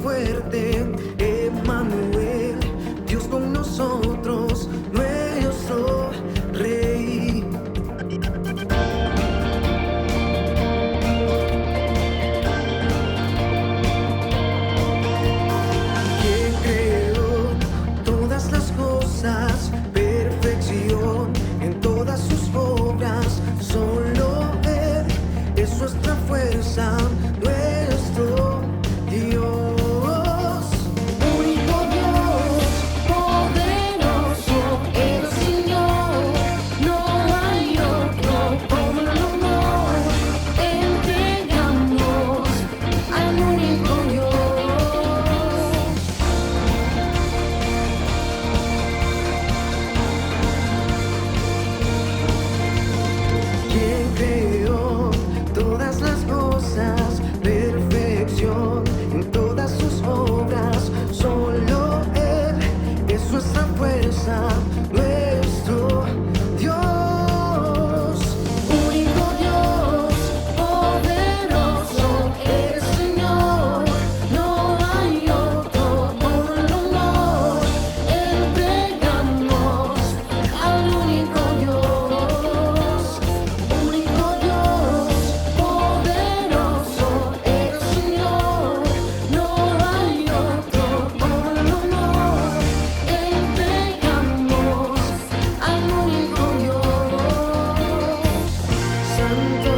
fuerte, Emmanuel, Dios con nosotros, nuestro Rey. Quien creó todas las cosas, perfección en todas sus obras, solo Él es nuestra fuerza, nuestro Dios. Único Dios, poderoso, el Señor, no hay otro como el amor. Entregamos al único Dios. Quien creó todas las cosas, perfección en todas sus obras, solo Él es nuestra fuerza, nuestro Dios. Único Dios, poderoso, el Señor, no hay otro como el amor. Entregamos al único Dios. Único Dios, poderoso, el Señor, no hay otro como el amor. Entregamos al único Dios. Santo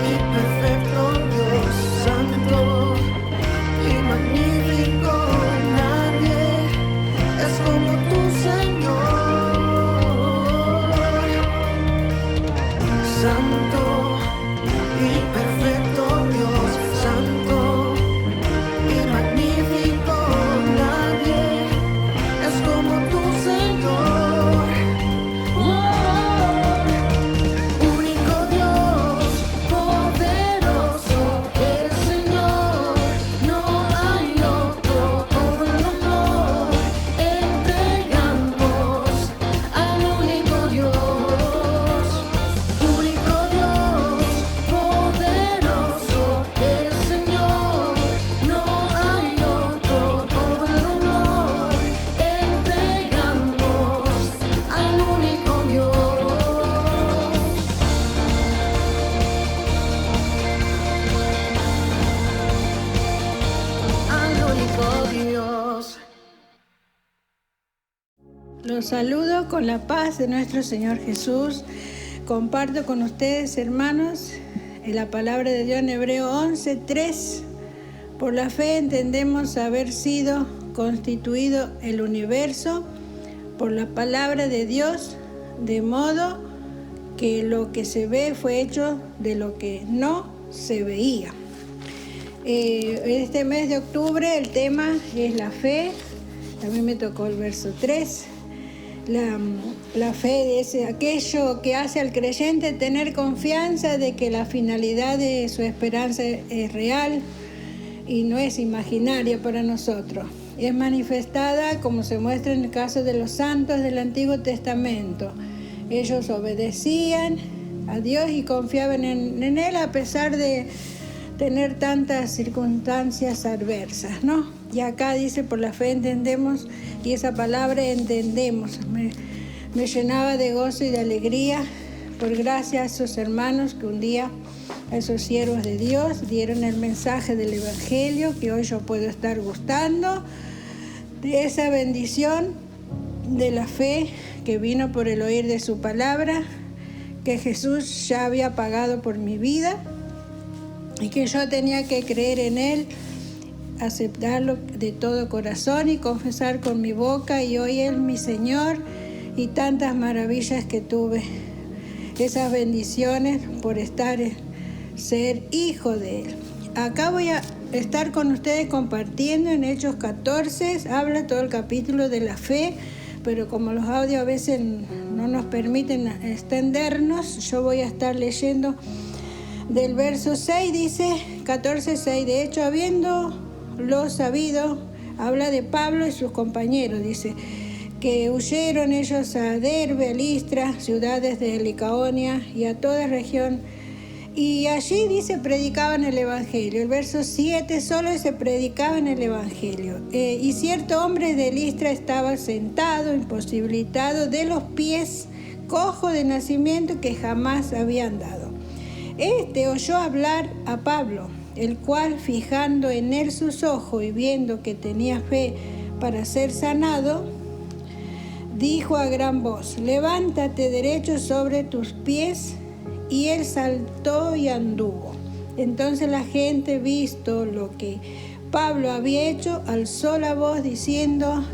y perfecto Dios, santo y magnífico, nadie es como tu Señor. Santo y perfecto Dios, santo y magnífico, nadie es como tu Señor. Único Dios, poderoso, el Señor, no hay otro como el amor. Entregamos al único Dios. Único Dios, poderoso, el Señor, no hay otro como el amor. Entregamos al único Dios. Al único Dios. Los saludo con la paz de nuestro Señor Jesús. Comparto con ustedes, hermanos, en la palabra de Dios en Hebreo 11:3. Por la fe entendemos haber sido constituido el universo por la palabra de Dios, de modo que lo que se ve fue hecho de lo que no se veía. Este mes de octubre el tema es la fe. También me tocó el verso 3. La fe es aquello que hace al creyente tener confianza de que la finalidad de su esperanza es real y no es imaginaria para nosotros. Es manifestada como se muestra en el caso de los santos del Antiguo Testamento. Ellos obedecían a Dios y confiaban en Él a pesar de tener tantas circunstancias adversas, ¿no? Y acá dice, por la fe entendemos, y esa palabra entendemos me llenaba de gozo y de alegría, por gracia a esos hermanos que un día, a esos siervos de Dios, dieron el mensaje del Evangelio, que hoy yo puedo estar gustando de esa bendición de la fe que vino por el oír de su palabra, que Jesús ya había pagado por mi vida y que yo tenía que creer en Él, aceptarlo de todo corazón y confesar con mi boca, y hoy Él mi Señor, y tantas maravillas que tuve, esas bendiciones por ser hijo de Él. Acá voy a estar con ustedes compartiendo en Hechos 14, habla todo el capítulo de la fe, pero como los audios a veces no nos permiten extendernos, yo voy a estar leyendo del verso 6, dice 14:6. De hecho, habiéndolo sabido, habla de Pablo y sus compañeros, dice que huyeron ellos a Derbe, a Listra, ciudades de Licaonia y a toda región Y allí dice, predicaban el Evangelio. El verso 7 solo se predicaba en el Evangelio. Y cierto hombre de Listra estaba sentado, imposibilitado de los pies, cojo de nacimiento, que jamás había andado. Este oyó hablar a Pablo, el cual, fijando en él sus ojos y viendo que tenía fe para ser sanado, dijo a gran voz: levántate derecho sobre tus pies. Y él saltó y anduvo. Entonces la gente, visto lo que Pablo había hecho, alzó la voz diciendo: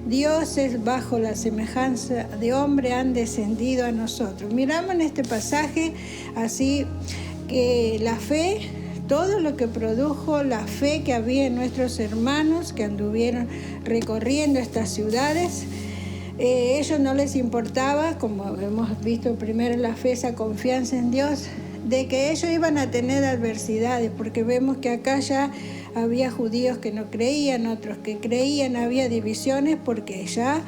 dioses bajo la semejanza de hombre han descendido a nosotros. Miramos en este pasaje así que la fe, todo lo que produjo la fe que había en nuestros hermanos que anduvieron recorriendo estas ciudades, ellos no les importaba, como hemos visto primero en la fe, esa confianza en Dios, de que ellos iban a tener adversidades, porque vemos que acá ya había judíos que no creían, otros que creían, había divisiones porque ya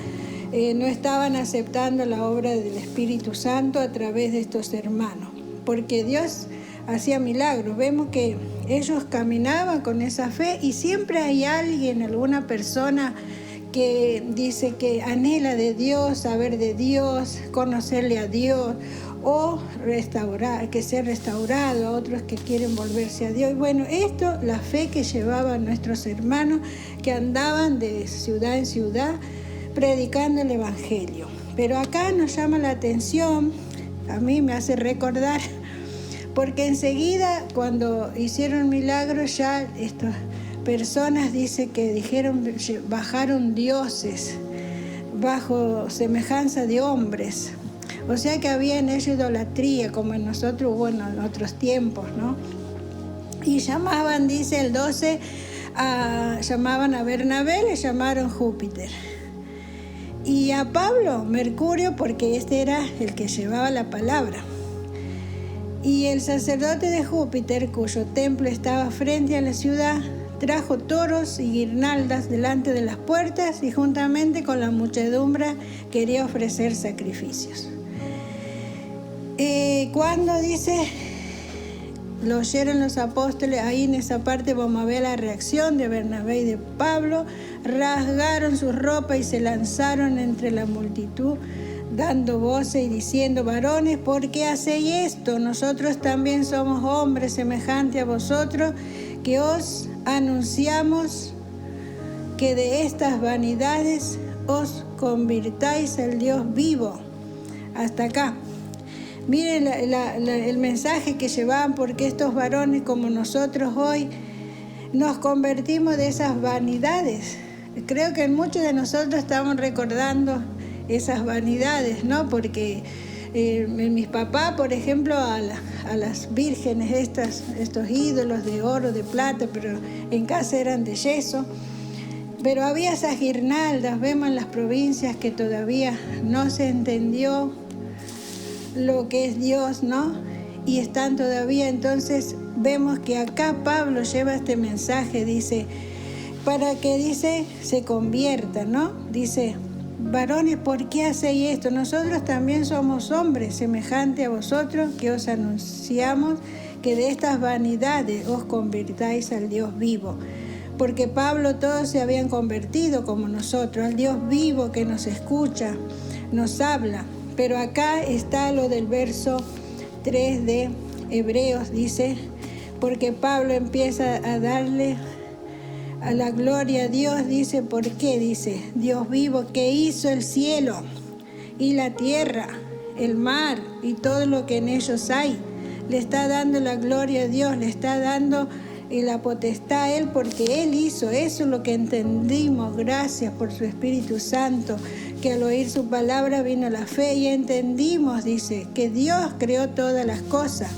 no estaban aceptando la obra del Espíritu Santo a través de estos hermanos, porque Dios hacía milagros. Vemos que ellos caminaban con esa fe y siempre hay alguien, alguna persona que dice que anhela de Dios, saber de Dios, conocerle a Dios, o restaurar, que sea restaurado, a otros que quieren volverse a Dios. Bueno, esto, la fe que llevaban nuestros hermanos que andaban de ciudad en ciudad predicando el Evangelio. Pero acá nos llama la atención, a mí me hace recordar, porque enseguida cuando hicieron milagros ya estas personas dice que dijeron, bajaron dioses bajo semejanza de hombres. O sea que había en ellos idolatría, como en nosotros hubo en otros tiempos, ¿no? Y llamaban, dice el 12, llamaban a Bernabé, le llamaron Júpiter. Y a Pablo, Mercurio, porque este era el que llevaba la palabra. Y el sacerdote de Júpiter, cuyo templo estaba frente a la ciudad, trajo toros y guirnaldas delante de las puertas y juntamente con la muchedumbre quería ofrecer sacrificios. Cuando dice, lo oyeron los apóstoles, ahí en esa parte vamos a ver la reacción de Bernabé y de Pablo, rasgaron sus ropas y se lanzaron entre la multitud, dando voces y diciendo: varones, ¿por qué hacéis esto? Nosotros también somos hombres semejantes a vosotros, que os anunciamos que de estas vanidades os convirtáis al Dios vivo. Hasta acá. Miren el mensaje que llevaban, porque estos varones como nosotros hoy nos convertimos de esas vanidades. Creo que muchos de nosotros estamos recordando esas vanidades, ¿no? Porque mis papás, por ejemplo, a las vírgenes, estos ídolos de oro, de plata, pero en casa eran de yeso. Pero había esas guirnaldas, vemos en las provincias que todavía no se entendió lo que es Dios, ¿no? Y están todavía, entonces vemos que acá Pablo lleva este mensaje, dice, para que, dice, se convierta, ¿no? Dice: varones, ¿por qué hacéis esto? Nosotros también somos hombres semejantes a vosotros, que os anunciamos que de estas vanidades os convirtáis al Dios vivo. Porque Pablo, todos se habían convertido como nosotros, al Dios vivo que nos escucha, nos habla. Pero acá está lo del verso 3 de Hebreos, dice, porque Pablo empieza a darle a la gloria a Dios, dice, ¿por qué? Dice, Dios vivo que hizo el cielo y la tierra, el mar y todo lo que en ellos hay. Le está dando la gloria a Dios, le está dando la potestad a Él, porque Él hizo eso, lo que entendimos, gracias por su Espíritu Santo, que al oír su palabra vino la fe y entendimos, dice, que Dios creó todas las cosas,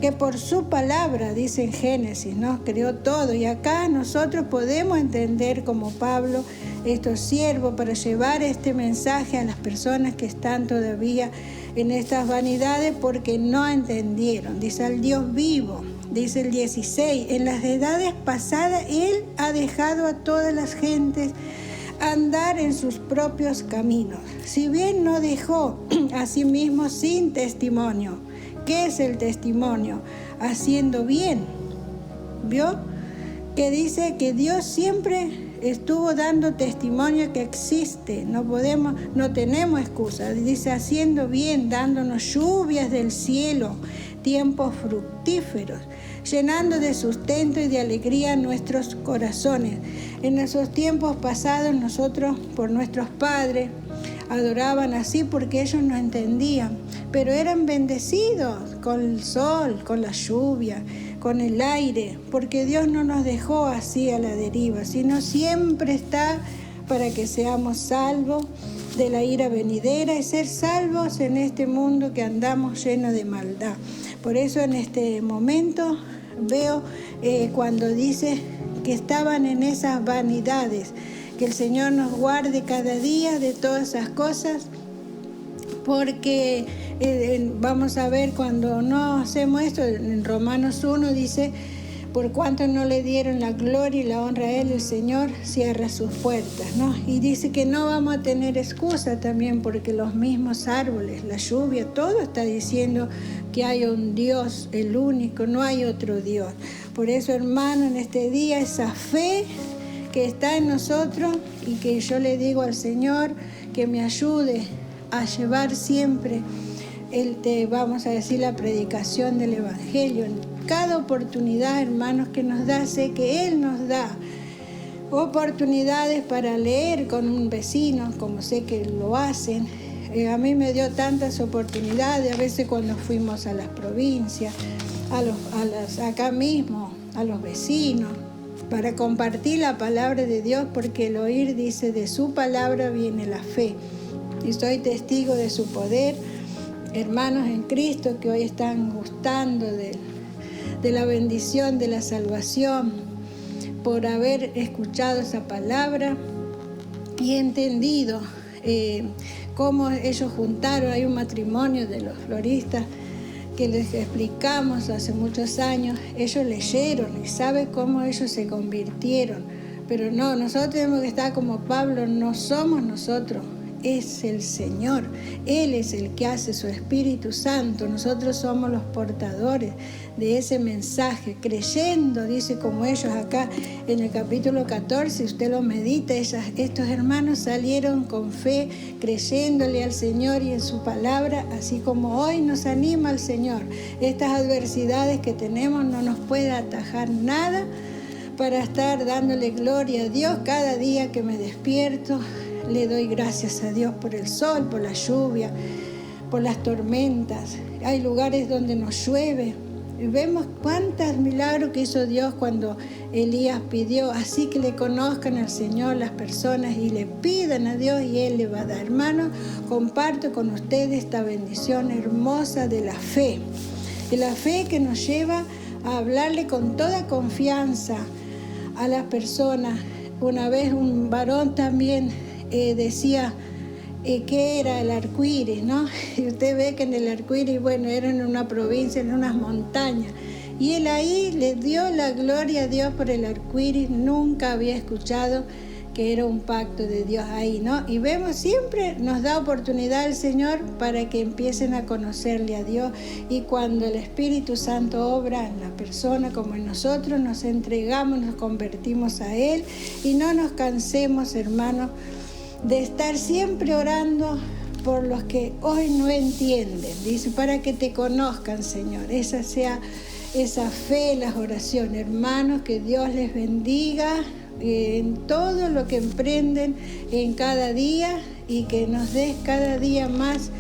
que por su palabra, dice en Génesis, ¿no? Creó todo. Y acá nosotros podemos entender como Pablo estos siervos para llevar este mensaje a las personas que están todavía en estas vanidades porque no entendieron. Dice al Dios vivo, dice el 16, en las edades pasadas Él ha dejado a todas las gentes andar en sus propios caminos, si bien no dejó a sí mismo sin testimonio, ¿Qué es el testimonio? Haciendo bien. ¿Vio? Que dice que Dios siempre estuvo dando testimonio que existe. No tenemos excusa. Dice haciendo bien, dándonos lluvias del cielo, tiempos fructíferos, llenando de sustento y de alegría nuestros corazones. En esos tiempos pasados nosotros, por nuestros padres, adoraban así porque ellos no entendían, pero eran bendecidos con el sol, con la lluvia, con el aire, porque Dios no nos dejó así a la deriva, sino siempre está para que seamos salvos de la ira venidera y ser salvos en este mundo que andamos lleno de maldad. Por eso en este momento veo cuando dice que estaban en esas vanidades, que el Señor nos guarde cada día de todas esas cosas, porque vamos a ver cuando no hacemos esto, en Romanos 1 dice, por cuanto no le dieron la gloria y la honra a Él, el Señor cierra sus puertas, ¿no? Y dice que no vamos a tener excusa también, porque los mismos árboles, la lluvia, todo está diciendo que hay un Dios, el único, no hay otro Dios. Por eso, hermano, en este día, esa fe que está en nosotros, y que yo le digo al Señor que me ayude a llevar siempre vamos a decir, la predicación del Evangelio en cada oportunidad, hermanos, que nos da. Sé que Él nos da oportunidades para leer con un vecino, como sé que lo hacen. A mí me dio tantas oportunidades, a veces cuando fuimos a las provincias, acá mismo, a los vecinos, para compartir la palabra de Dios, porque el oír, dice, de su palabra viene la fe. Y soy testigo de su poder, hermanos en Cristo que hoy están gustando de la bendición, de la salvación, por haber escuchado esa palabra y entendido cómo ellos juntaron. Hay un matrimonio de los floristas que les explicamos hace muchos años. Ellos leyeron y saben cómo ellos se convirtieron. Pero no, nosotros tenemos que estar como Pablo, no somos nosotros, es el Señor. Él es el que hace su Espíritu Santo. Nosotros somos los portadores de ese mensaje, creyendo, dice, como ellos acá en el capítulo 14, usted lo medita, estos hermanos salieron con fe, creyéndole al Señor y en su palabra, así como hoy nos anima el Señor. Estas adversidades que tenemos no nos puede atajar nada para estar dándole gloria a Dios. Cada día que me despierto, le doy gracias a Dios por el sol, por la lluvia, por las tormentas. Hay lugares donde nos llueve. Y vemos cuántos milagros que hizo Dios cuando Elías pidió. Así que le conozcan al Señor las personas y le pidan a Dios y Él le va a dar. Hermanos, comparto con ustedes esta bendición hermosa de la fe. De la fe que nos lleva a hablarle con toda confianza a las personas. Una vez un varón también decía que era el arcoíris, ¿no? Y usted ve que en el arcoíris, bueno, era en una provincia, en unas montañas. Y él ahí le dio la gloria a Dios por el arcoíris. Nunca había escuchado que era un pacto de Dios ahí, ¿no? Y vemos, siempre nos da oportunidad el Señor para que empiecen a conocerle a Dios. Y cuando el Espíritu Santo obra en la persona como en nosotros, nos entregamos, nos convertimos a Él y no nos cansemos, hermanos, de estar siempre orando por los que hoy no entienden. Dice, para que te conozcan, Señor. Esa sea esa fe, las oraciones. Hermanos, que Dios les bendiga en todo lo que emprenden en cada día y que nos des cada día más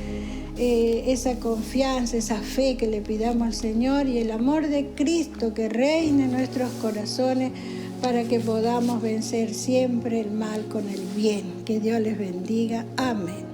esa confianza, esa fe que le pidamos al Señor y el amor de Cristo que reine en nuestros corazones para que podamos vencer siempre el mal con el bien. Que Dios les bendiga. Amén.